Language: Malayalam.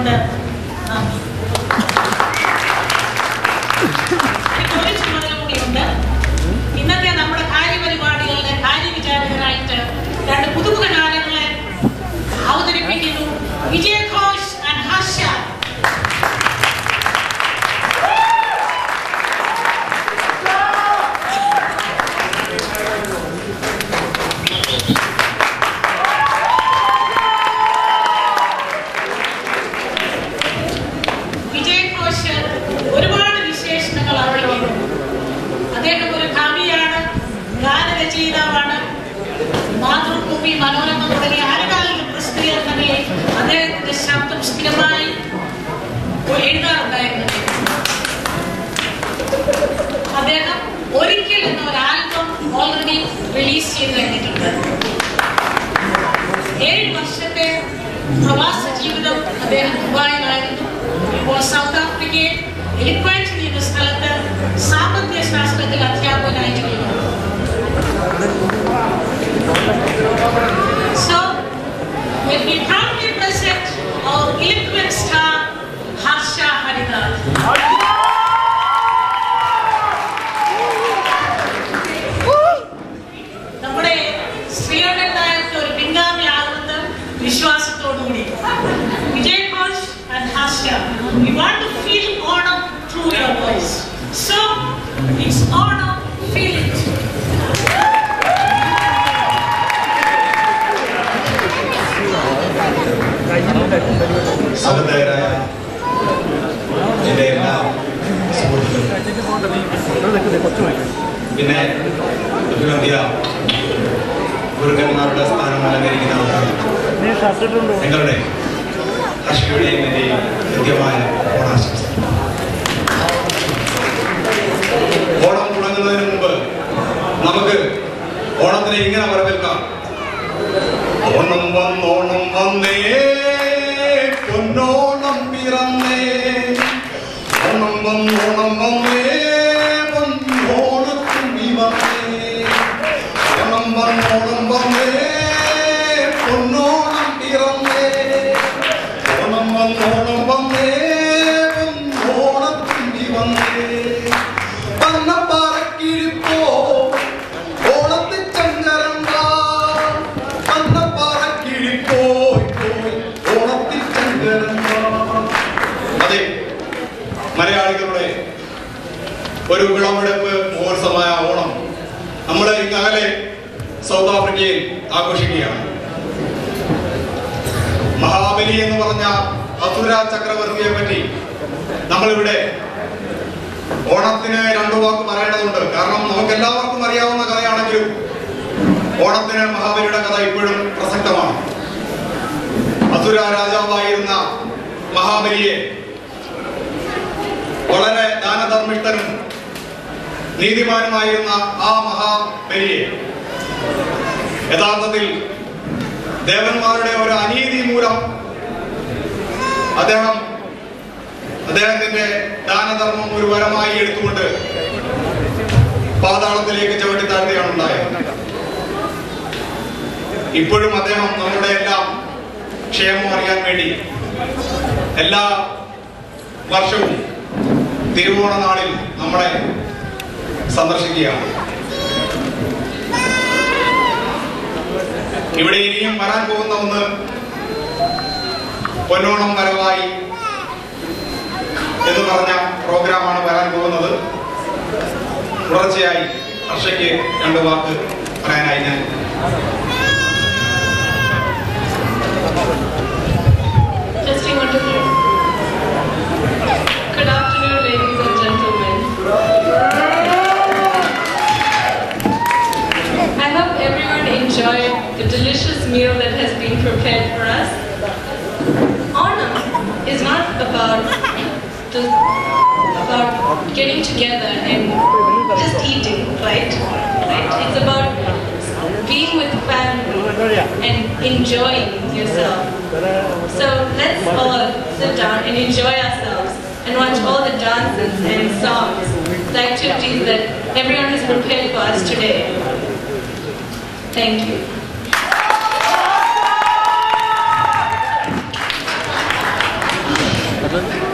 പറഞ്ഞുകൊണ്ട് ഒരു ചുമതല കൂടിയുണ്ട്. ഇന്നത്തെ നമ്മുടെ കാര്യപരിപാടികളുടെ കാര്യവിചാരകരായിട്ട് രണ്ട് പുതുമുഖ താരങ്ങളെ അവതരിപ്പിക്കുന്നു. വിജയ് ഘോഷ് ആൻഡ് ഹർഷ. ഒരുപാട് വിശേഷണങ്ങൾ അറിയുന്നു. അദ്ദേഹം ഒരു കവിയാണ്, ഗാനരചയിതാവാണ്. മാതൃഭൂമി, മനോരമ തുടങ്ങിയ ആനുകാലിക പ്രസിദ്ധീകരണങ്ങളിൽ അദ്ദേഹത്തിന്റെ ശബ്ദം സ്ഥിരമായി എഴുതാറുണ്ടായിരുന്നു. അദ്ദേഹം ഒരിക്കൽ എന്ന ഒരു ആൽബം ഓൾറെഡി റിലീസ് ചെയ്ത് കഴിഞ്ഞിട്ടുണ്ട്. 7 വർഷത്തെ പ്രവാസ ജീവിതം അദ്ദേഹം ദുബായിലായിരുന്നു. ഇപ്പോൾ സൗത്ത് ആഫ്രിക്കയിൽ എലിക്വൻറ്റ് എന്ന സ്ഥലത്ത് സാമ്പത്തിക ശാസ്ത്രത്തിൽ അധ്യാപകനായി ജോലി. So, let me proudly present our eloquent star, Harsha Haridas. നമ്മുടെ ശ്രീകണ്ഠനായകന്റെ ഒരു പിൻഗാമിയാകുന്ന വിശ്വാസത്തോടുകൂടി Vijay Ghosh and Harsha, we want to feel Onam through your voice. So, it's Onam, feel it. സഹോദരരായ എൻ്റെ എല്ലാ സുഹൃത്തുക്കളും പിന്നെ അഭിനന്ദിയ ഗുരുക്കന്മാരുടെ സ്ഥാനം അലങ്കരിക്കുന്ന നിങ്ങളുടെ ഹർഷയുടെയും എൻ്റെയും കൃത്യമായ ഓണാശംസ. ഓണം തുടങ്ങുന്നതിന് മുമ്പ് നമുക്ക് ഓണത്തിനെ ഇങ്ങനെ വരവേൽക്കാം. ഓണം വന്നോണം വന്നേ, പൊന്നോണം പിറന്നേ, ഓണം വന്നോണം വന്നേ, പൊന്നോണത്തുമ്പി വന്നേ, ഓണം വന്നോണം വന്നേ, പൊന്നോണം പിറന്നേ, ഓണം വന്നോണം വന്നേ, പൊന്നോണത്തുമ്പി വന്നേ, പന്നപ്പാറക്കിഴിപ്പോ ഓണത്തിൽ ചങ്കരണ്ട, പന്നപ്പാറക്കിഴിപ്പോ ഓണത്തിൽ ചങ്കരണ്ട. അതെ, മലയാളികളുടെ ഒരു വിളവെടുപ്പ് മഹോത്സവമായ ഓണം നമ്മൾ ഇന്നലെ സൗത്ത് ആഫ്രിക്കയിൽ ആഘോഷിക്കുകയാണ്. മഹാബലി എന്ന് പറഞ്ഞ അസുര ചക്രവർത്തിയെ പറ്റി നമ്മളിവിടെ ഓണത്തിന് 2 വാക്ക് പറയേണ്ടതുണ്ട്. കാരണം നമുക്ക് എല്ലാവർക്കും അറിയാവുന്ന കഥയാണെങ്കിലും ഓണത്തിന് മഹാബലിയുടെ കഥ ഇപ്പോഴും പ്രസക്തമാണ്. അസുര രാജാവായിരുന്ന മഹാബലിയെ വളരെ ദാനധർമ്മിഷ്ഠനും നീതിമാനുമായിരുന്ന ആ മഹാബലിയെ യഥാർത്ഥത്തിൽ ദേവന്മാരുടെ ഒരു അനീതി മൂലം അദ്ദേഹത്തിന്റെ ദാനധർമ്മം ഒരു വരമായി എടുത്തുകൊണ്ട് പാതാളത്തിലേക്ക് ചവിട്ടി താഴ്ത്തുകയാണ് ഉണ്ടായത്. ഇപ്പോഴും അദ്ദേഹം നമ്മുടെ എല്ലാം ക്ഷേമം അറിയാൻ വേണ്ടി എല്ലാ വർഷവും തിരുവോണ നാളിൽ നമ്മളെ സന്ദർശിക്കുകയാണ്. ഇവിടെ ഇനിയും വരാൻ പോകുന്ന ഒന്ന് പൊന്നോണം വരവായി എന്ന് പറഞ്ഞ പ്രോഗ്രാമാണ് വരാൻ പോകുന്നത്. തുടർച്ചയായി ഹർഷയ്ക്ക് 2 വാക്ക് പറയാനായി ഞാൻ Good afternoon, ladies and gentlemen. I hope everyone enjoyed the delicious meal that has been prepared for us. Onam is not about getting together and just eating, right? It's about being with family and enjoying yourself. So let's all sit down and enjoy ourselves and watch all the dances and songs, the activities that everyone has prepared for us today. Thank you. Good one.